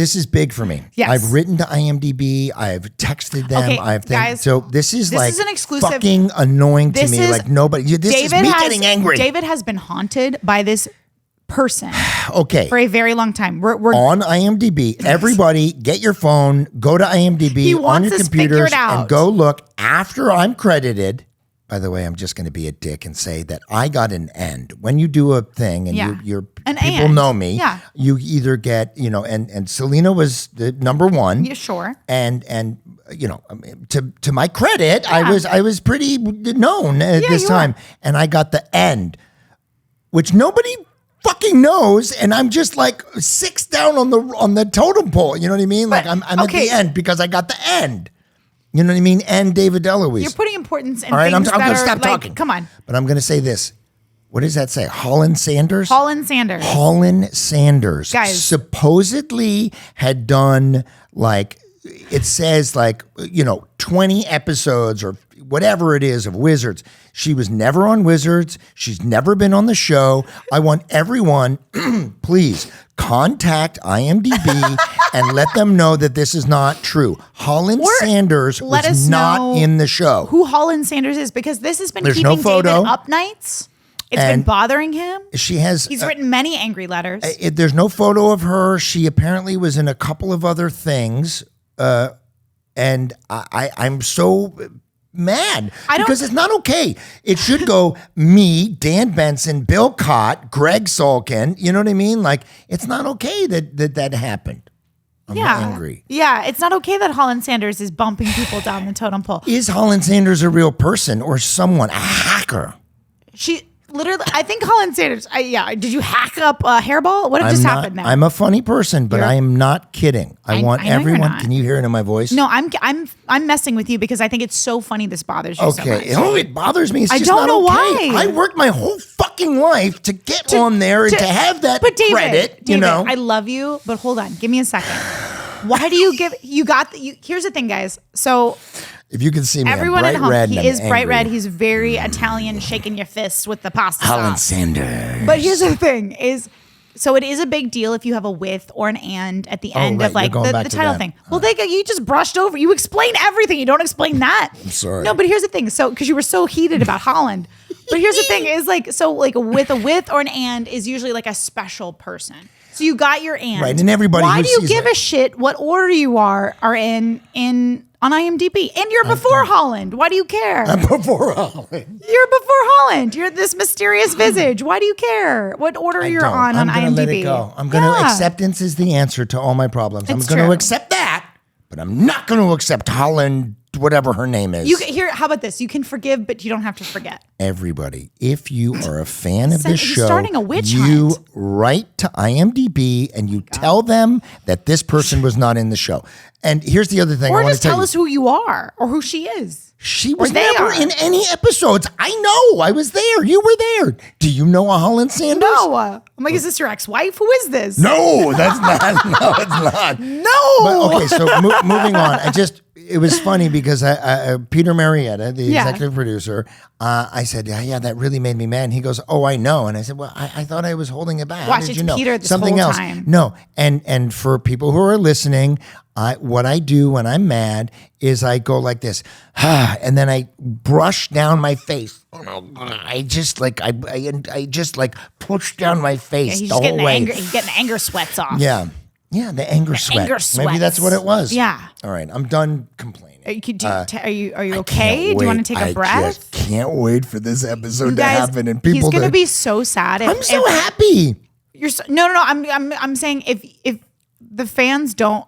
This is big for me. Yes. I've written to IMDb. I've texted them. Okay, I've guys, so this is like an exclusive, fucking annoying to me. Like nobody. This is me getting angry. David has been haunted by this person. Okay. For a very long time. We're on IMDb. Everybody, get your phone. Go to IMDb on your computers and go look. After I'm credited. By the way, I'm just going to be a dick and say that I got an end. When you do a thing and you're people know me, you either get, and Selena was the number one. Yeah, sure. And to my credit, I was pretty known at this time. And I got the end, which nobody fucking knows, and I'm just like 6 down on the totem pole. You know what I mean? Like I'm at the end because I got the end. You know what I mean? And David DeLuise. You're putting importance in all right, things I'm going to stop like, talking. Come on. But I'm going to say this. What does that say? Holland Sanders? Holland Sanders. Holland Sanders. Guys. Supposedly had done it says 20 episodes or whatever it is of Wizards. She was never on Wizards. She's never been on the show. I want everyone, please, contact IMDb and let them know that this is not true. Holland Sanders was not in the show. Who Holland Sanders is, because this has been keeping David up nights. It's been bothering him. He's written many angry letters. There's no photo of her. She apparently was in a couple of other things. And I'm so mad because it's not okay. It should go me, Dan Benson, Bill Cott, Greg Salkin. You know what I mean? Like, it's not okay that happened. I'm angry. Yeah, it's not okay that Holland Sanders is bumping people down the totem pole. Is Holland Sanders a real person or someone, a hacker? Literally, I think Holland Sanders. Did you hack up a hairball? What just happened now? I'm a funny person, but I am not kidding. I want everyone. Can you hear it in my voice? No, I'm messing with you because I think it's so funny. This bothers you so much. Oh, it bothers me. It's just don't know not okay. why. I worked my whole fucking life to get on there and to have that credit. David, I love you, but hold on, give me a second. Why do you give? Here's the thing, guys. So. If you can see me, everyone I'm bright at home, red. he is bright red. He's very Italian, shaking your fists with the pasta Holland sauce. Sanders. But here's the thing: so it is a big deal if you have a with or an and at the end of the title thing. Well, you just brushed over. You explain everything. You don't explain that. I'm sorry. No, but here's the thing. So because you were so heated about Holland, but here's the thing: is a with or an and is usually like a special person. So you got your and. Right, and everybody. Why do you give a shit what order you are in on IMDb? And you're before Holland. Why do you care? I'm before Holland. You're before Holland. You're this mysterious visage. Why do you care what order you're on IMDb? I'm going to let it go. I'm going to acceptance is the answer to all my problems. I'm going to accept that, but I'm not going to accept Holland, whatever her name is. How about this? You can forgive, but you don't have to forget. Everybody, if you are a fan of this show, starting a witch you hunt. write to IMDb and you tell them that this person was not in the show. And here's the other thing I want to tell you. Or just tell us who you are or who she is. She was never in any episodes. I know. I was there. You were there. Do you know a Holland Sanders? No. I'm like, is this your ex-wife? Who is this? No, that's not. No, it's not. No. But, okay, so moving on. It was funny because Peter Marietta, the executive producer, I said, yeah, that really made me mad. And he goes, oh, I know. And I said, well, I thought I was holding it back. Watch, it's Peter this something whole else. Time. No, and for people who are listening, what I do when I'm mad is I go like this, and then I brush down my face. I just push down my face the whole way. He's getting anger sweats off. Yeah, the anger sweat. Maybe that's what it was. Yeah. All right, I'm done complaining. Are you okay? Do you want to take a breath? I just can't wait for this episode to happen and people. He's going to be so sad. I'm so happy. No. I'm saying if the fans don't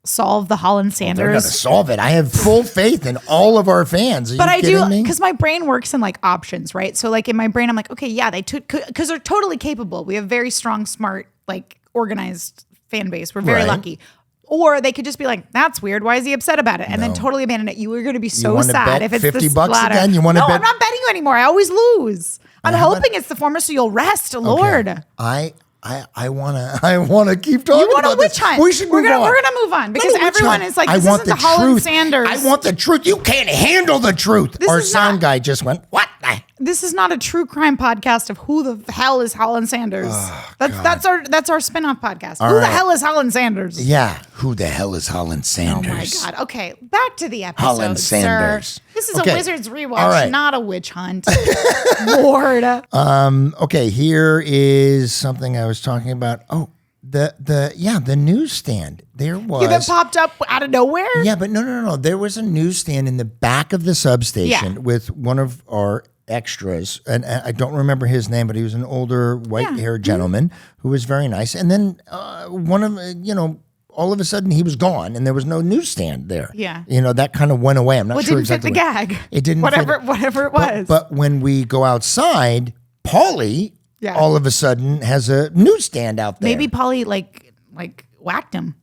solve the Holland Sanders. They're going to solve it. I have full faith in all of our fans. But I do, because my brain works in options, right? So in my brain, I'm like, okay, yeah, because they're totally capable. We have very strong, smart, organized fan base. We're very lucky. Or they could just be like, that's weird. Why is he upset about it? And then totally abandon it. You were going to be so sad if it's $50 again. You want to bet? I'm not betting you anymore. I always lose. I'm hoping it's the former, so you'll rest. Lord. I I wanna keep talking You want a about witch this. hunt? We should move on. We're gonna move on because everyone is like, this isn't the Holland Sanders. I want the truth. You can't handle the truth. Our sound guy just went, what? This is not a true crime podcast of who the hell is Holland Sanders. That's our spin-off podcast. Who the hell is Holland Sanders? Yeah, who the hell is Holland Sanders? Oh my God. Okay, back to the episode, Holland Sanders. sir. This is a Wizards rewatch, right. not a witch hunt. Lord. Okay, here is something I was talking about. Oh, the newsstand. There was that popped up out of nowhere? Yeah, but no. There was a newsstand in the back of the substation with one of our extras, and I don't remember his name, but he was an older white-haired gentleman who was very nice. And then all of a sudden he was gone, and there was no newsstand there. Yeah, that kind of went away. I'm not sure exactly. It didn't fit the gag. It didn't. Whatever it was. But when we go outside, Paulie all of a sudden has a newsstand out there. Maybe Paulie like whacked him.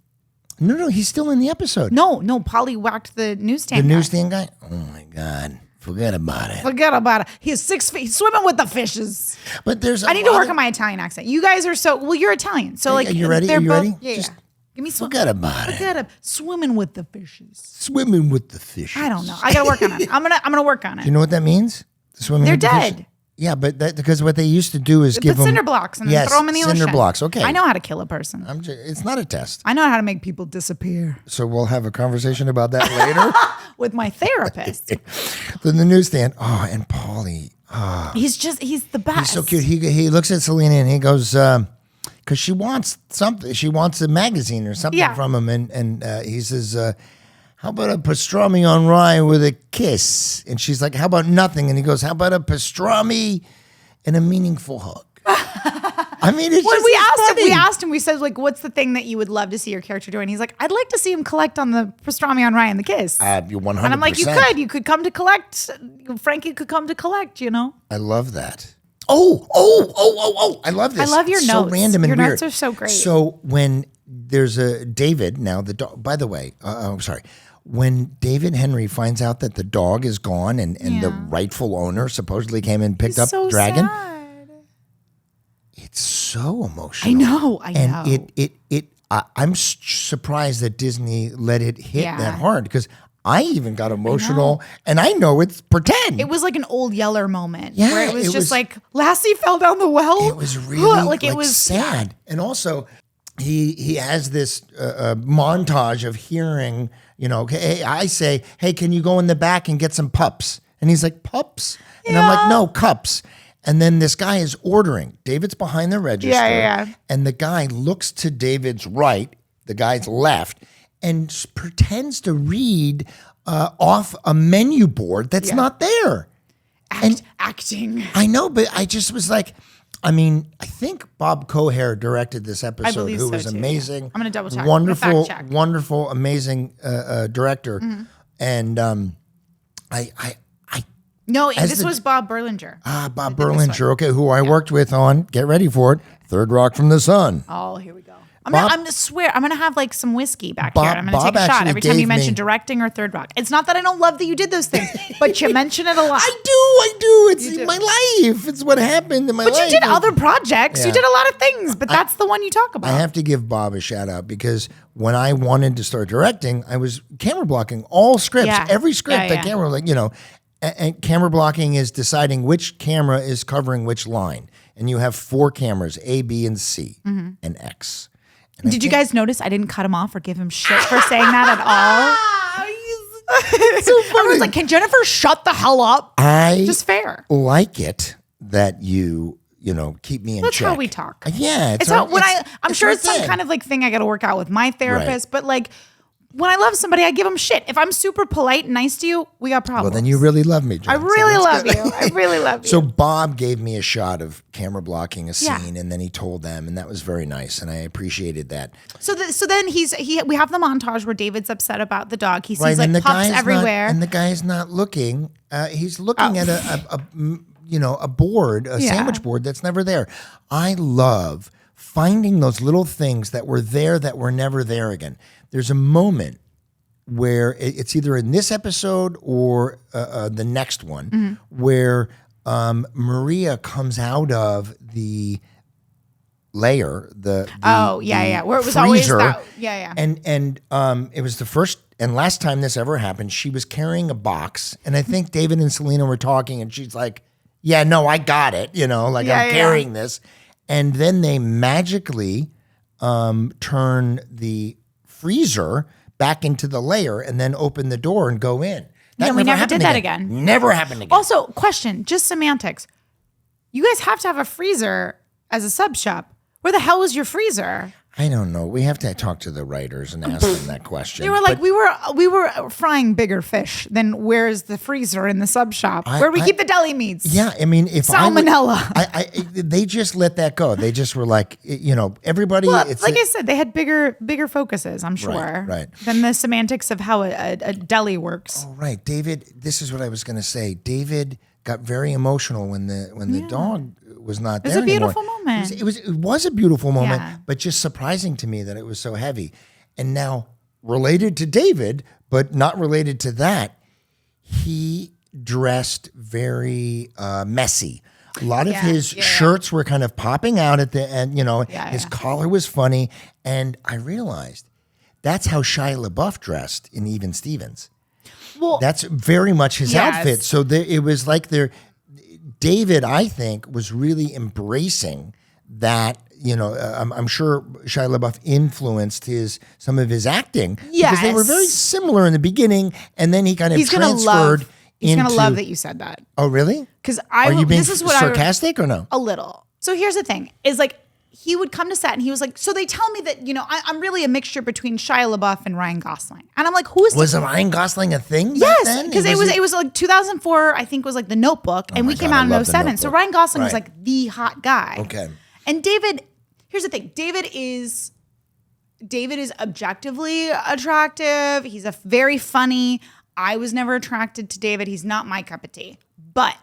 No, he's still in the episode. No, Paulie whacked the newsstand. The newsstand guy. Oh my God. Forget about it. He's 6 feet. He's swimming with the fishes. But I need to work on my Italian accent. You guys are you're Italian. So are you ready? Are you ready? Yeah. Just give me some. Forget about it. Swimming with the fishes. Swimming with the fishes. I don't know. I gotta work on it. I'm gonna work on it. Do you know what that means? They're with dead. The fishes? Yeah, but because what they used to do is give them cinder blocks and throw them in the ocean. Cinder blocks. Okay. I know how to kill a person. It's not a test. I know how to make people disappear. So we'll have a conversation about that later with my therapist. Then the newsstand. Oh, and Paulie. Oh. He's the best. He's so cute. He looks at Selena and he goes, because she wants something. She wants a magazine or something from him, and he says, how about a pastrami on rye with a kiss? And she's like, how about nothing? And he goes, how about a pastrami and a meaningful hug? I mean, it's when just we asked him, we said, like, what's the thing that you would love to see your character doing? He's like, I'd like to see him collect on the pastrami on rye and the kiss. You're 100%. And I'm like, you could come to collect. Frankie could come to collect, I love that. Oh, I love this. I love your notes. So random and your weird. Notes are so great. So when there's a David, now the dog, by the way, I'm sorry. When David Henrie finds out that the dog is gone and the rightful owner supposedly came and picked up Dragon, sad. It's so emotional. I know. And I'm surprised that Disney let it hit that hard, because I even got emotional, and I know it's pretend. It was like an old Yeller moment, yeah, where it was just like Lassie fell down the well. It was really like it was sad, and also he has this montage of hearing. Hey, I say, hey, can you go in the back and get some pups? And he's like, pups? And I'm like, no, cups. And then this guy is ordering. David's behind the register. And the guy looks to David's right, the guy's left, and pretends to read off a menu board that's not there. Acting. I know, but I just was like, I think Bob Cohair directed this episode, who was amazing. I'm going to double check. Wonderful, amazing director. Mm-hmm. And this was Bob Berlinger. Bob Berlinger, okay, who I worked with on, get ready for it, Third Rock from the Sun. Oh, here we go. I'm gonna swear, I'm gonna have like some whiskey back here. I'm gonna take a shot every time you mention directing or Third Rock. It's not that I don't love that you did those things, but you mention it a lot. I do. It's my life. It's what happened in my life. But you did other projects. Yeah. You did a lot of things, but that's the one you talk about. I have to give Bob a shout out, because when I wanted to start directing, I was camera blocking all scripts, every script that camera, and camera blocking is deciding which camera is covering which line. And you have 4 cameras, A, B, and C, and X. And did you guys notice I didn't cut him off or give him shit for saying that at all? So funny. Everyone's like, can Jennifer shut the hell up? Just fair. Like it that you keep me in check. That's how we talk. Yeah. I'm sure it's some kind of like thing I got to work out with my therapist, but like, when I love somebody, I give them shit. If I'm super polite and nice to you, we got problems. Well, then you really love me, Jen. I really love you. I really love you. So Bob gave me a shot of camera blocking a scene, and then he told them, and that was very nice, and I appreciated that. So then we have the montage where David's upset about the dog. He sees like pups everywhere, and the guy's not looking. He's looking at a board, a sandwich board that's never there. I love finding those little things that were there that were never there again. There's a moment where it's either in this episode or the next one where Maria comes out of the layer, the where it was freezer, always that, and it was the first and last time this ever happened. She was carrying a box, and I think David and Selena were talking, and she's like, "Yeah, no, I got it," I'm carrying this, and then they magically turn the freezer back into the layer, and then open the door and go in. That we never did that again. Never happened again. Also, question, just semantics. You guys have to have a freezer as a sub shop. Where the hell was your freezer? I don't know. We have to talk to the writers and ask them that question. They were like, we were frying bigger fish than where's the freezer in the sub shop where we keep the deli meats. Yeah, I mean, if salmonella. They just let that go. They just were like, everybody. Well, I said, they had bigger focuses, I'm sure, right, than the semantics of how a deli works. Oh, right, David. This is what I was going to say. David got very emotional when the dog was not there anymore. It was a beautiful moment. It was a beautiful moment, Yeah. but just surprising to me that it was so heavy. And now, related to David, but not related to that, he dressed very messy. A lot of his shirts were kind of popping out at the end. His collar was funny. And I realized that's how Shia LaBeouf dressed in Even Stevens. Well, that's very much his outfit. So it was like David, I think, was really embracing that. I'm sure Shia LaBeouf influenced some of his acting because they were very similar in the beginning, and then he kind of transferred. He's gonna love that you said that. Oh, really? Because are you being sarcastic or no? A little. So here's the thing: is like he would come to set and he was like, so they tell me that I'm really a mixture between Shia LaBeouf and Ryan Gosling, and I'm like, was Ryan Gosling a thing? Yes, because it was like 2004. I think was like The Notebook, and we came out in 2007. So Ryan Gosling was like the hot guy. Okay. And David, here's the thing: David is objectively attractive. He's very funny. I was never attracted to David. He's not my cup of tea, but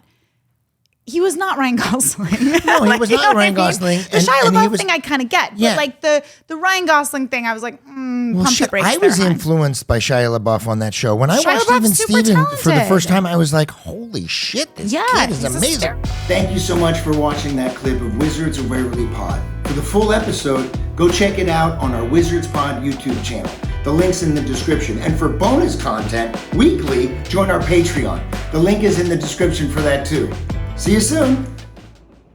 he was not Ryan Gosling. No, he was not Ryan Gosling. The Shia LaBeouf thing I kind of get, but like the Ryan Gosling thing, I was like, pump the brakes. I was influenced by Shia LaBeouf on that show. When I watched Even Stevens for the first time, I was like, holy shit, this kid is amazing. Thank you so much for watching that clip of Wizards of Waverly Pod. For the full episode, go check it out on our Wizards Pod YouTube channel. The link's in the description. And for bonus content, weekly, join our Patreon. The link is in the description for that too. See you soon.